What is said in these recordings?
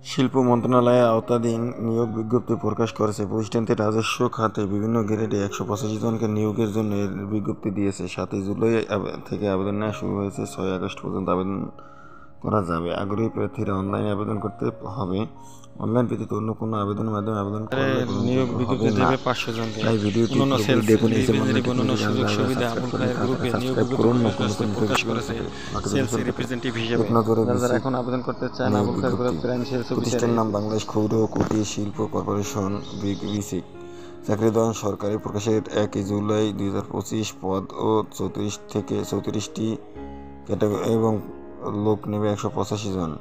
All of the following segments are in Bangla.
শিল্প মন্ত্রণালয়ের আওতাধীন নিয়োগ বিজ্ঞপ্তি প্রকাশ করেছে। প্রতিষ্ঠানটি রাজস্ব খাতে বিভিন্ন গ্রেডে 185 জনকে নিয়োগের জন্য এর বিজ্ঞপ্তি দিয়েছে। 7 জুলাই থেকে আবেদন নেওয়া শুরু হয়েছে। 6 আগস্ট পর্যন্ত আবেদন করা যাবে। আগ্রহী প্রার্থীরা অনলাইনে আবেদন করতে হবে। অনলাইন ব্যতীত অন্য কোনো আবেদনের মাধ্যমে আবেদন করলে নিয়োগ গ্রহণযোগ্য হবে বিজ্ঞপ্তি না। দেবে 500 জনকে। তাই ভিডিওটি অন্যান্য পুরোপুরি সেলস দেখুন। এসে রিপ্রেজেন্টেটিভ অন্যান্য টেকনোলজি সুযোগ সুবিধা আবুল খায়ের গ্রুপে নিয়োগ বিজ্ঞপ্তি সাবস্ক্রাইব করুন। প্রকাশ নতুন করেছে নতুন প্রকাশ করেছে সেলস রিপ্রেজেন্টেটিভ হিসেবে যারা এখন আবেদন করতে চান আবুল খায়ের গ্রুপ প্রাইম সেলস অফিসার। প্রতিষ্ঠানের নাম বাংলাদেশ ক্ষুদ্র ও কুটির শিল্প কর্পোরেশন বিসিক। চাকরির ধরন সরকারি। প্রকাশের 1 জুলাই 2025। পদ ও 34 থেকে 34টি ক্যাটাগরি এবং লোক নেবে 185 জন।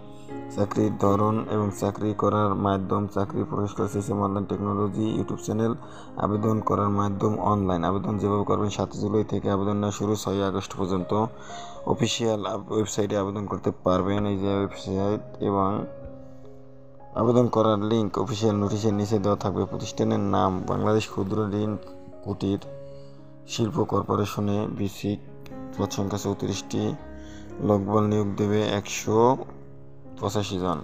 চাকরির ধরন এবং চাকরি করার মাধ্যম। চাকরি প্রকাশ করেছে অনলাইন টেকনোলজি ইউটিউব চ্যানেল। আবেদন করার মাধ্যম অনলাইন। আবেদন যেভাবে করবেন 7 জুলাই থেকে আবেদন নেওয়া শুরু, 6 আগস্ট পর্যন্ত। অফিসিয়াল ওয়েবসাইটে আবেদন করতে পারবেন। এই যে ওয়েবসাইট এবং আবেদন করার লিঙ্ক অফিসিয়াল নোটিশের নিচে দেওয়া থাকবে। প্রতিষ্ঠানের নাম বাংলাদেশ ক্ষুদ্র ঋণ কুটির শিল্প কর্পোরেশনে বিসিক। পদ সংখ্যা 34টি। লোকবল নিয়োগ দেবে 185 জন।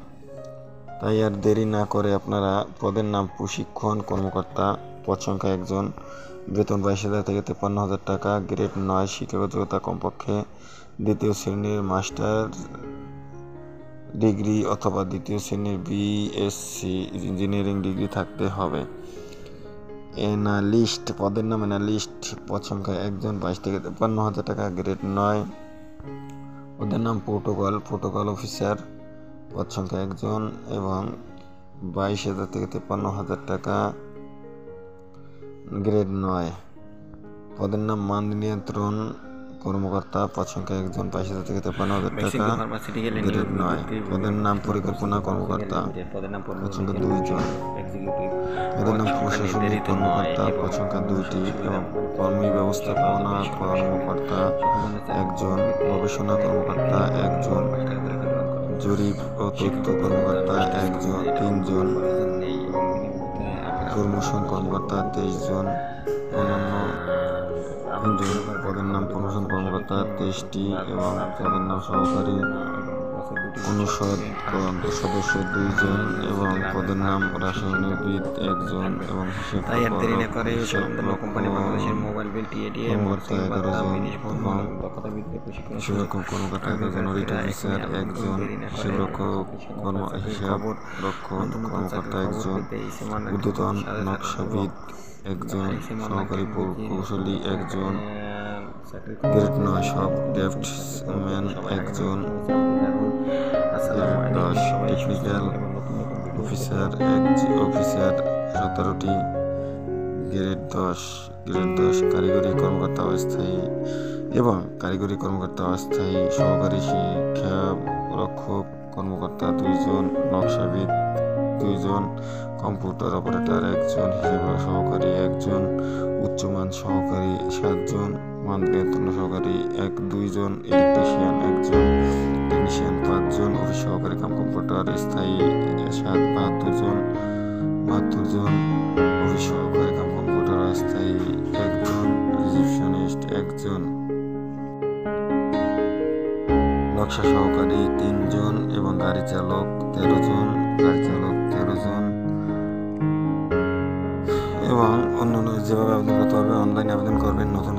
তাই আর দেরি না করে আপনারা পদের নাম প্রশিক্ষণ কর্মকর্তা। পদ সংখ্যা 1 জন। বেতন 22,000 থেকে 53,000 টাকা। গ্রেড 9। শিক্ষাগত যোগ্যতা কমপক্ষে দ্বিতীয় শ্রেণীর মাস্টার ডিগ্রি অথবা দ্বিতীয় শ্রেণীর বিএসসি ইঞ্জিনিয়ারিং ডিগ্রি থাকতে হবে। এনালিস্ট। পদের নাম এনালিস্ট। পদ সংখ্যা 1 জন। 22 থেকে 53,000 টাকা। গ্রেড 9। পদের নাম প্রোটোকল অফিসার। পদ সংখ্যা 1 জন এবং 22,000 থেকে 53,000 টাকা। গ্রেড 9। পদের নাম মান নিয়ন্ত্রণ কর্মকর্তা। পদ সংখ্যা 1 জন। 22,000 থেকে 53,000 টাকা। গ্রেড 9। পদের নাম পরিকল্পনা কর্মকর্তা। পদ সংখ্যা 2 জন। পদের নাম প্রশাসনিক কর্মকর্তা। পদ সংখ্যা 2টি এবং কর্মী ব্যবস্থাপনা কর্মকর্তা 1 জন। গবেষণা কর্মকর্তা 1 জন। জরিপ ও তথ্য কর্মকর্তা 3 জন। প্রমোশন কর্মকর্তা 23 জন। অন্যান্য 3 জন। পদের নাম প্রমোশন কর্মকর্তা 23টি এবং পদের নাম সহকারী অনুষদ সদস্য 2 জন এবং পদের নাম রাসায়নিকবিদ 1 জন এবং হিসাবরক্ষক কর্মকর্তা 11 জন এবং হিসাবরক্ষক কর্মকর্তা 11 জন। অডিট অফিসার 1 জন। হিসাবরক্ষক কর্মকর্তা 1 জন। ঊর্ধ্বতন নকশাবিদ 1 জন। সহকারী প্রকৌশলী 1 জন। গ্রেড 9। সব ড্রাফটসম্যান 1 জন। গ্রেড 10। টেকনিক্যাল অফিসার 17টি। গ্রেড 10। কারিগরি কর্মকর্তা অস্থায়ী এবং কারিগরি কর্মকর্তা অস্থায়ী। সহকারী শিক্ষারক্ষক কর্মকর্তা 2 জন। নকশাবিদ 2 জন। কম্পিউটার অপারেটর 1 জন। হিসাব সহকারী 1 জন। উচ্চমান সহকারী 7 জন। মান নিয়ন্ত্রণ সহকারী 2 জন। ইলেকট্রিশিয়ান 1 জন। টেকনিশিয়ান 5 জন। অফিস সহকারী কম্পিউটার স্থায়ী 72 জন। অফিস সহকারী কম্পিউটার স্থায়ী 1 জন। রিসেপশনিস্ট 1 জন। নকশা সহকারী 3 জন এবং গাড়ি চালক 13 জন। এবং অন্যান্য যেভাবে আবেদন করতে হবে অনলাইনে আবেদন করবেন। নতুন